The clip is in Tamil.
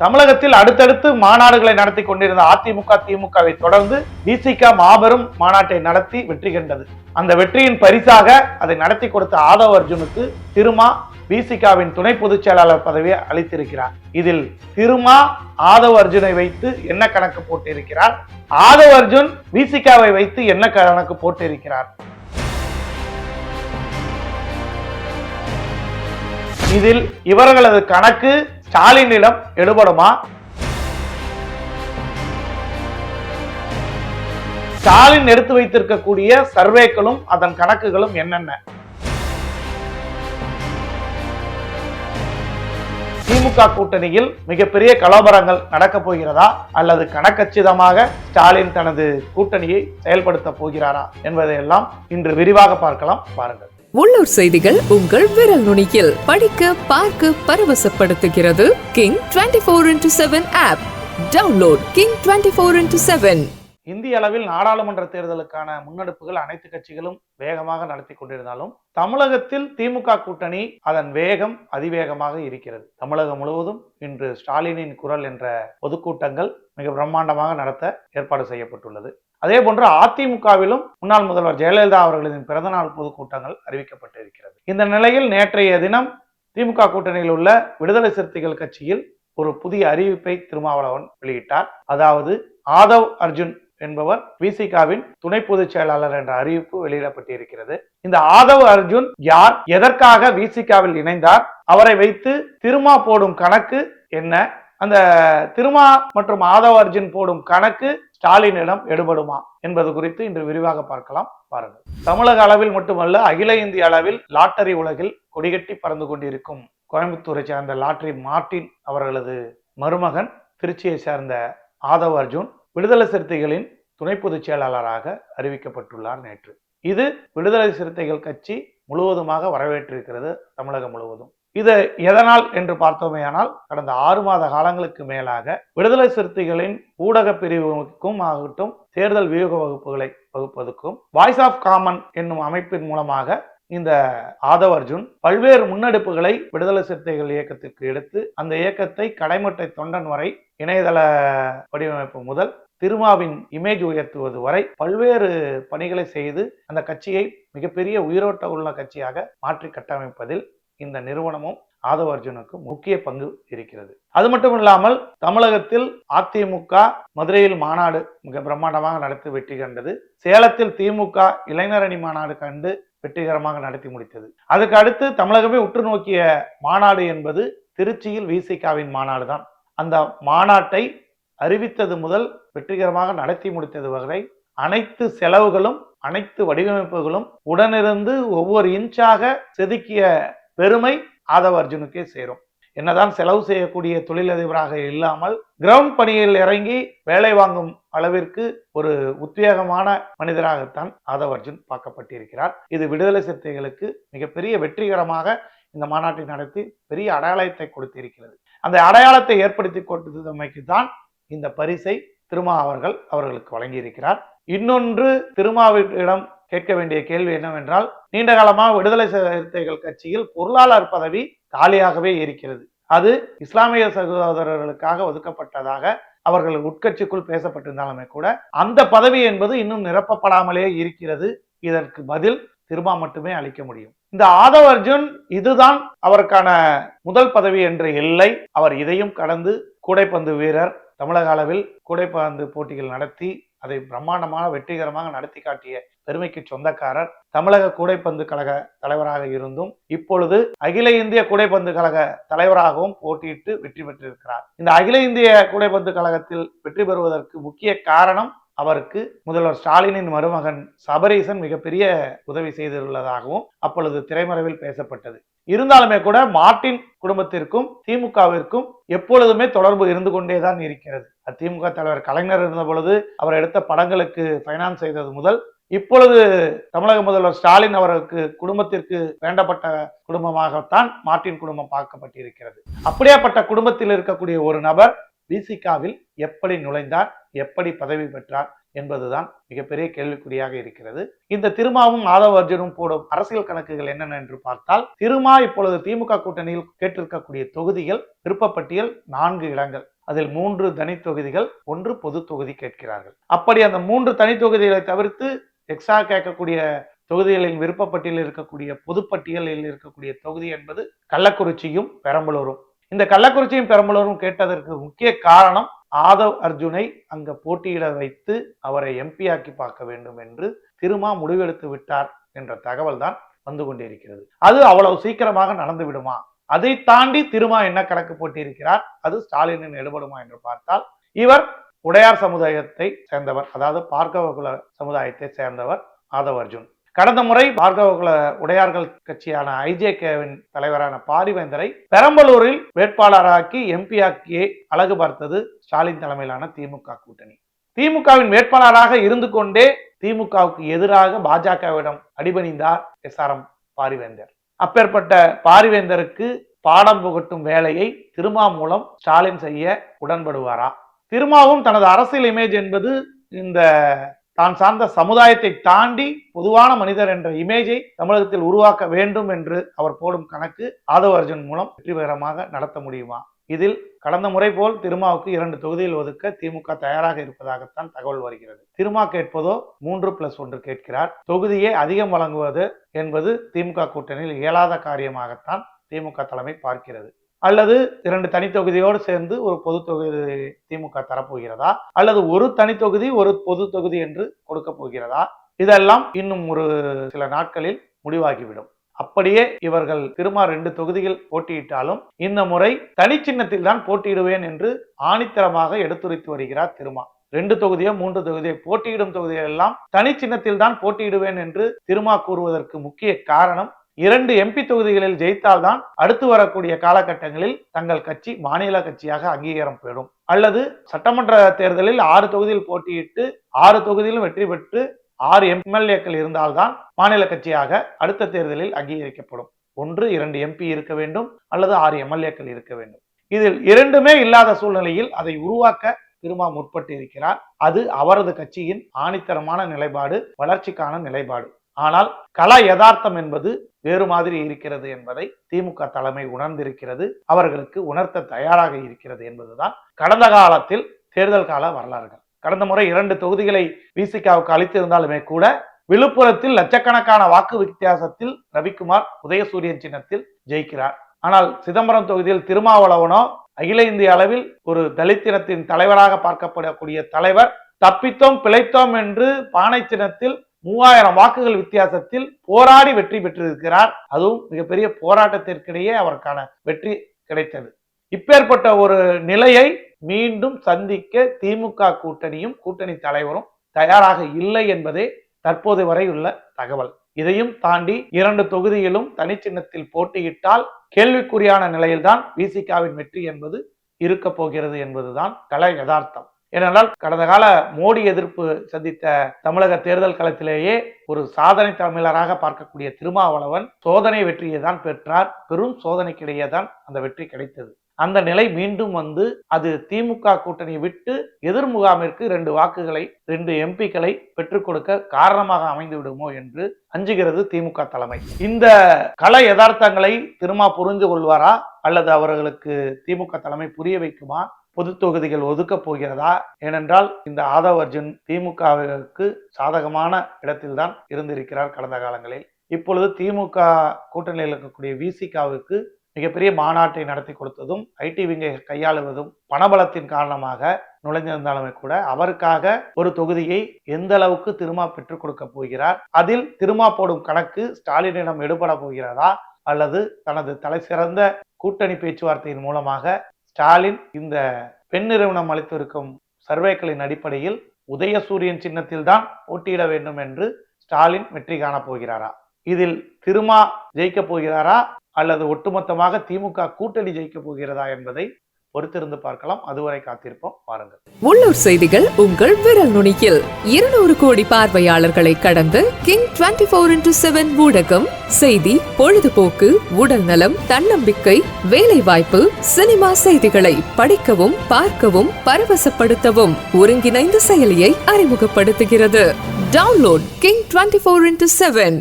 தமிழகத்தில் அடுத்தடுத்து மாநாடுகளை நடத்தி கொண்டிருந்த அதிமுக திமுகவை தொடர்ந்து விசிக மாபெரும் மாநாட்டை நடத்தி வெற்றி கண்டது. அந்த வெற்றியின் பரிசாக அதை நடத்தி கொடுத்த ஆதவ் அர்ஜுனுக்கு திருமா விசிகாவின் துணை பொதுச் செயலாளர் பதவியை அளித்திருக்கிறார். இதில் திருமா ஆதவ் அர்ஜுனை வைத்து என்ன கணக்கு போட்டிருக்கிறார், ஆதவ் அர்ஜுன் விசிகாவை வைத்து என்ன கணக்கு போட்டிருக்கிறார், இதில் இவர்களது கணக்கு ஸ்டாலினிடம் எடுபடுமா? ஸ்டாலின் எடுத்து வைத்திருக்கக்கூடிய சர்வேக்களும் அதன் கணக்குகளும் என்னென்ன? திமுக கூட்டணியில் மிகப்பெரிய கலவரங்கள் நடக்கப் போகிறதா அல்லது கணக்கச்சிதமாக ஸ்டாலின் தனது கூட்டணியை செயல்படுத்த போகிறாரா என்பதையெல்லாம் இன்று விரிவாக பார்க்கலாம். பாருங்கள். உள்ளூர் செய்திகள் உங்கள் விரல் நுனியில் படிக்க பார்க்க பரவசப்படுத்துகிறது King 24x7 app. Download King 24x7. இந்திய அளவில் நாடாளுமன்ற தேர்தலுக்கான முன்னெடுப்புகள் அனைத்து கட்சிகளும் வேகமாக நடத்தி கொண்டிருந்தாலும் தமிழகத்தில் திமுக கூட்டணி அதன் வேகம் அதிவேகமாக இருக்கிறது. தமிழகம் முழுவதும் இன்று ஸ்டாலினின் குரல் என்ற பொதுக்கூட்டங்கள் மிக பிரம்மாண்டமாக நடத்த ஏற்பாடு செய்யப்பட்டுள்ளது. அதே போன்று அதிமுகவிலும் முன்னாள் முதல்வர் ஜெயலலிதா அவர்களின் பிறந்தநாள் பொதுக்கூட்டங்கள் அறிவிக்கப்பட்டிருக்கிறது. இந்த நிலையில் நேற்றைய தினம் திமுக கூட்டணியில் உள்ள விடுதலை சிறுத்தைகள் கட்சியில் ஒரு புதிய அறிவிப்பை திருமாவளவன் வெளியிட்டார். அதாவது ஆதவ் அர்ஜுன் என்பவர் விசிகாவின் துணை பொதுச் செயலாளர் என்ற அறிவிப்பு வெளியிடப்பட்டிருக்கிறது. இந்த ஆதவ் அர்ஜுன் யார், எதற்காக விசிகாவில் இணைந்தார், அவரை வைத்து திருமா போடும் கணக்கு என்ன, அந்த திருமா மற்றும் ஆதவ் அர்ஜுன் போடும் கணக்கு ஸ்டாலினிடம் எடுபடுமா என்பது குறித்து இன்று விரிவாக பார்க்கலாம். பாருங்கள். தமிழக அளவில் மட்டுமல்ல, அகில இந்திய அளவில் லாட்டரி உலகில் கொடிகட்டி பறந்து கொண்டிருக்கும் கோயம்புத்தூரை சேர்ந்த லாட்டரி மார்ட்டின் அவர்களது மருமகன் திருச்சியை சேர்ந்த ஆதவ் அர்ஜுன் விடுதலை சிறுத்தைகளின் துணை பொதுச் செயலாளராக அறிவிக்கப்பட்டுள்ளார் நேற்று. இது விடுதலை சிறுத்தைகள் கட்சி முழுவதுமாக வரவேற்றிருக்கிறது தமிழகம் முழுவதும். இது எதனால் என்று பார்த்தோமேயானால், கடந்த 6 மாத காலங்களுக்கு மேலாக விடுதலை சிறுத்தைகளின் ஊடக பிரிவுக்கும் ஆகட்டும், தேர்தல் வியூக வகுப்புகளை வகுப்பதற்கும் வாய்ஸ் ஆஃப் காமன் என்னும் அமைப்பின் மூலமாக இந்த ஆதவ் அர்ஜுன் பல்வேறு முன்னெடுப்புகளை விடுதலை சிறுத்தைகள் இயக்கத்திற்கு எடுத்து அந்த இயக்கத்தை கடைமட்டை தொண்டன் வரை, இணையதள வடிவமைப்பு முதல் திருமாவின் இமேஜ் உயர்த்துவது வரை பல்வேறு பணிகளை செய்து அந்த கட்சியை மிகப்பெரிய உயிரோட்ட உள்ள கட்சியாக மாற்றி கட்டமைப்பதில் இந்த நிறுவனமும் ஆதவ் அர்ஜுனுக்கு முக்கிய பங்கு இருக்கிறது. அது மட்டும் இல்லாமல் தமிழகத்தில் அதிமுக மதுரையில் மாநாடு மிக பிரம்மாண்டமாக நடத்தி வெற்றி கண்டது. சேலத்தில் திமுக இளைஞரணி மாநாடு கண்டு வெற்றிகரமாக நடத்தி முடித்தது. அதுக்கு அடுத்து தமிழகமே உற்று நோக்கிய மாநாடு என்பது திருச்சியில் விசிகாவின் மாநாடு தான். அந்த மாநாட்டை அறிவித்தது முதல் வெற்றிகரமாக நடத்தி முடித்தது வரை அனைத்து செலவுகளும் அனைத்து வடிவமைப்புகளும் உடனிருந்து ஒவ்வொரு இன்ச்சாக செதுக்கிய பெருமை ஆதவ் அர்ஜுனுக்கே சேரும். என்னதான் செலவு செய்யக்கூடிய தொழிலதிபராக இல்லாமல் கிரவுண்ட் பணியில் இறங்கி வேலை வாங்கும் அளவிற்கு ஒரு உத்வேகமான மனிதராகத்தான் ஆதவ் அர்ஜுன் பார்க்கப்பட்டிருக்கிறார். இது விடுதலை சிறுத்தைகளுக்கு மிகப்பெரிய வெற்றிகரமாக இந்த மாநாட்டை நடத்தி பெரிய அடையாளத்தை கொடுத்திருக்கிறது. அந்த அடையாளத்தை ஏற்படுத்தி கொடுத்தமைக்கு தான் இந்த பரிசை திருமா அவர்களுக்கு வழங்கியிருக்கிறார். இன்னொன்று, திருமாவிடம் கேட்க வேண்டிய கேள்வி என்னவென்றால், நீண்ட காலமாக விடுதலை சிறுத்தைகள் கட்சியில் பொருளாளர் பதவி காலியாகவே இருக்கிறது. அது இஸ்லாமிய சகோதரர்களுக்காக ஒதுக்கப்பட்டதாக அவர்கள் உட்கட்சிக்குள் பேசப்பட்டிருந்தாலுமே கூட அந்த பதவி என்பது இன்னும் நிரப்பப்படாமலே இருக்கிறது. இதற்கு பதில் திருமா மட்டுமே அளிக்க முடியும். இந்த ஆதவ் அர்ஜுன் இதுதான் அவருக்கான முதல் பதவி என்று இல்லை. அவர் இதையும் கடந்து கூடைப்பந்து வீரர், தமிழக அளவில் கூடைப்பந்து போட்டிகள் நடத்தி அதை பிரம்மாண்டமான வெற்றிகரமாக நடத்தி காட்டிய பெருமைக்கு சொந்தக்காரர். தமிழக கூடைப்பந்து கழக தலைவராக இருந்தும் இப்பொழுது அகில இந்திய கூடைப்பந்து கழக தலைவராகவும் போட்டியிட்டு வெற்றி பெற்றிருக்கிறார். இந்த அகில இந்திய கூடைப்பந்து கழகத்தில் வெற்றி பெறுவதற்கு முக்கிய காரணம் அவருக்கு முதல்வர் ஸ்டாலினின் மருமகன் சபரீசன் மிகப்பெரிய உதவி செய்துள்ளதாகவும் அப்பொழுது திரைமறைவில் பேசப்பட்டது. இருந்தாலுமே கூட மார்ட்டின் குடும்பத்திற்கும் திமுகவிற்கும் எப்பொழுதுமே தொடர்பு இருந்து கொண்டேதான் இருக்கிறது. திமுக தலைவர் கலைஞர் இருந்த பொழுது அவர் எடுத்த படங்களுக்கு பைனான்ஸ் செய்தது முதல் இப்பொழுது தமிழக முதல்வர் ஸ்டாலின் அவருக்கு குடும்பத்திற்கு வேண்டப்பட்ட குடும்பமாகத்தான் மார்ட்டின் குடும்பம் பார்க்கப்பட்டிருக்கிறது. அப்படியாப்பட்ட குடும்பத்தில் இருக்கக்கூடிய ஒரு நபர் விசிகாவில் எப்படி நுழைந்தார், எப்படி பதவி பெற்றார் என்பதுதான் மிகப்பெரிய கேள்விக்குறியாக இருக்கிறது. இந்த திருமாவும் ஆதவ் அர்ஜுனும் போடும் அரசியல் கணக்குகள் என்னென்ன என்று பார்த்தால், திருமா இப்பொழுது திமுக கூட்டணியில் கேட்டிருக்கக்கூடிய தொகுதிகள் விருப்பப்பட்டியல் 4 இடங்கள், அதில் 3 தனி தொகுதிகள், 1 பொது தொகுதி கேட்கிறார்கள். அப்படி அந்த 3 தனி தொகுதிகளை தவிர்த்து எக்ஸ்ட்ரா கேட்கக்கூடிய தொகுதிகளின் விருப்பப்பட்டியலில் இருக்கக்கூடிய பொதுப்பட்டியலில் இருக்கக்கூடிய தொகுதி என்பது கள்ளக்குறிச்சியும் பெரம்பலூரும். இந்த கள்ளக்குறிச்சியும் பெரம்பலூரும் கேட்டதற்கு முக்கிய காரணம், ஆதவ் அர்ஜுனை அங்க போட்டியிட வைத்து அவரை எம்பி ஆக்கி பார்க்க வேண்டும் என்று திருமா முடிவெடுத்து விட்டார் என்ற தகவல் தான் வந்து கொண்டிருக்கிறது. அது அவ்வளவு சீக்கிரமாக நடந்து விடுமா? அதை தாண்டி திருமா என்ன கணக்கு போட்டியிருக்கிறார், அது ஸ்டாலினின் எடுபடுமா என்று பார்த்தால், இவர் உடையார் சமுதாயத்தை சேர்ந்தவர், அதாவது பார்கவகுல சமுதாயத்தை சேர்ந்தவர் ஆதவ் அர்ஜுன். கடந்த முறை பார்கவகுல உடையார்கள் கட்சியான ஐஜேகேவின் தலைவரான பாரிவேந்தரை பெரம்பலூரில் வேட்பாளராக்கி எம்பி ஆக்கியே அழகு பார்த்தது ஸ்டாலின் தலைமையிலான திமுக கூட்டணி. திமுகவின் வேட்பாளராக இருந்து கொண்டே திமுகவுக்கு எதிராக பாஜகவிடம் அடிபணிந்தார் SRM பாரிவேந்தர். அப்பேற்பட்ட பாரிவேந்தருக்கு பாடம் புகட்டும் வேலையை திருமா மூலம் ஸ்டாலின் செய்ய உடன்படுவாரா? திருமாவும் தனது அரசியல் இமேஜ் என்பது இந்த தான் சார்ந்த சமுதாயத்தை தாண்டி பொதுவான மனிதர் என்ற இமேஜை தமிழகத்தில் உருவாக்க வேண்டும் என்று அவர் போடும் கணக்கு ஆதவ் அர்ஜுன் மூலம் வெற்றிகரமாக நடத்த முடியுமா? இதில் கடந்த முறை போல் திருமாவுக்கு 2 தொகுதியில் ஒதுக்க திமுக தயாராக இருப்பதாகத்தான் தகவல் வருகிறது. திருமா கேட்பதோ 3+1 கேட்கிறார். தொகுதியை அதிகம் வழங்குவது என்பது திமுக கூட்டணியில் இயலாத காரியமாகத்தான் திமுக தலைமை பார்க்கிறது. அல்லது 2 தனி தொகுதியோடு சேர்ந்து ஒரு பொது தொகுதி திமுக தரப்போகிறதா, அல்லது ஒரு தனி தொகுதி ஒரு பொது தொகுதி என்று கொடுக்க போகிறதா? இதெல்லாம் இன்னும் ஒரு சில நாட்களில் முடிவாகிவிடும். அப்படியே இவர்கள் திருமா 2 தொகுதிகள் போட்டியிட்டாலும் இந்த முறை தனி சின்னத்தில் தான் போட்டியிடுவேன் என்று ஆணித்தரமாக எடுத்துரைத்து வருகிறார் திருமா. 2 தொகுதியோ 3 தொகுதியோ போட்டியிடும் தொகுதிகள் எல்லாம் தனி சின்னத்தில் தான் போட்டியிடுவேன் என்று திருமா கூறுவதற்கு முக்கிய காரணம், 2 MP தொகுதிகளில் ஜெயித்தால்தான் அடுத்து வரக்கூடிய காலகட்டங்களில் தங்கள் கட்சி மாநில கட்சியாக அங்கீகாரம் பெறும், அல்லது சட்டமன்ற தேர்தலில் 6 தொகுதியில் போட்டியிட்டு 6 தொகுதியிலும் வெற்றி பெற்று 6 MLAக்கள் இருந்தால்தான் மாநில கட்சியாக அடுத்த தேர்தலில் அங்கீகரிக்கப்படும். 1 2 MP இருக்க வேண்டும், அல்லது 6 MLAக்கள் இருக்க வேண்டும். இதில் 2மே இல்லாத சூழ்நிலையில் அதை உருவாக்க திருமா முற்பட்டு இருக்கிறார். அது அவரது கட்சியின் ஆணித்தரமான நிலைப்பாடு, வளர்ச்சிக்கான நிலைப்பாடு. ஆனால் கள யதார்த்தம் என்பது வேறு மாதிரி இருக்கிறது என்பதை திமுக தலைமை உணர்ந்திருக்கிறது, அவர்களுக்கு உணர்த்த தயாராக இருக்கிறது என்பதுதான் கடந்த காலத்தில் தேர்தல் கால வரலாறுகள். கடந்த முறை 2 தொகுதிகளை விசிகாவுக்கு அளித்திருந்தாலுமே கூட விழுப்புரத்தில் லட்சக்கணக்கான வாக்கு வித்தியாசத்தில் ரவிக்குமார் உதயசூரியன் சின்னத்தில் ஜெயிக்கிறார். ஆனால் சிதம்பரம் தொகுதியில் திருமாவளவனோ அகில இந்திய அளவில் ஒரு தலித்தினத்தின் தலைவராக பார்க்கப்படக்கூடிய தலைவர் தப்பித்தோம் பிழைத்தோம் என்று பானை சின்னத்தில் 3000 வாக்குகள் வித்தியாசத்தில் போராடி வெற்றி பெற்றிருக்கிறார். அதுவும் மிகப்பெரிய போராட்டத்திற்கிடையே அவருக்கான வெற்றி கிடைத்தது. இப்பேற்பட்ட ஒரு நிலையை மீண்டும் சந்திக்க திமுக கூட்டணியும் கூட்டணி தலைவரும் தயாராக இல்லை என்பதே தற்போது வரை உள்ள தகவல். இதையும் தாண்டி 2 தொகுதியிலும் தனி சின்னத்தில் போட்டியிட்டால் கேள்விக்குறியான நிலையில்தான் விசிகாவின் வெற்றி என்பது இருக்க போகிறது என்பதுதான் கள யதார்த்தம். ஏனென்றால் கடந்த கால மோடி எதிர்ப்பு சந்தித்த தமிழக தேர்தல் களத்திலேயே ஒரு சாதனை தமிழராக பார்க்கக்கூடிய திருமாவளவன் சோதனை வெற்றியை தான் பெற்றார். பெரும் சோதனைக்கிடையே தான் அந்த வெற்றி கிடைத்தது. அந்த நிலை மீண்டும் வந்து அது திமுக கூட்டணி விட்டு எதிர் முகாமிற்கு 2 வாக்குகளை 2 MPக்களை பெற்றுக் கொடுக்க காரணமாக அமைந்து விடுமோ என்று அஞ்சுகிறது திமுக தலைமை. இந்த கள யதார்த்தங்களை திருமா புரிந்து கொள்வாரா, அல்லது அவர்களுக்கு திமுக தலைமை புரிய வைக்குமா? பொது தொகுதிகள் ஒதுக்க போகிறதா? ஏனென்றால் இந்த ஆதவ் அர்ஜுன் திமுகவிற்கு சாதகமான இடத்தில்தான் இருந்திருக்கிறார் கடந்த காலங்களில். இப்பொழுது திமுக கூட்டணியில் இருக்கக்கூடிய விசிகாவுக்கு மிகப்பெரிய மாநாட்டை நடத்தி கொடுத்ததும் ஐடி விங்கை கையாளுவதும் பணபலத்தின் காரணமாக நுழைந்திருந்தாலுமே கூட அவருக்காக ஒரு தொகுதியை எந்த அளவுக்கு திருமா பெற்றுக் கொடுக்க போகிறார், அதில் திருமா போடும் கணக்கு ஸ்டாலினிடம் எடுபட போகிறதா, அல்லது தனது தலை சிறந்த கூட்டணி பேச்சுவார்த்தையின் மூலமாக ஸ்டாலின் இந்த பெண் நிறுவனம் அளித்திருக்கும் சர்வேக்களின் அடிப்படையில் உதயசூரியன் சின்னத்தில் தான் போட்டியிட வேண்டும் என்று ஸ்டாலின் வெற்றி காண போகிறாரா? இதில் திருமா ஜெயிக்க போகிறாரா, அல்லது ஒட்டுமொத்தமாக திமுக கூட்டணி ஜெயிக்க போகிறதா என்பதை பொறுத்திருந்து பார்க்கலாம். அதுவரை காத்திருப்போம், பாருங்கள். உள்ளூர் செய்திகள் உங்கள் விரல் நுனியில் 200 கோடி பார்வையாளர்களை கடந்து கிங் 24x7 ஊடகம் செய்தி, பொழுதுபோக்கு, உடல் நலம், தன்னம்பிக்கை, வேலை வாய்ப்பு, சினிமா செய்திகளை படிக்கவும் பார்க்கவும் பரவசப்படுத்தவும் ஒருங்கிணைந்த செயலியை அறிமுகப்படுத்துகிறது. Download King 24x7.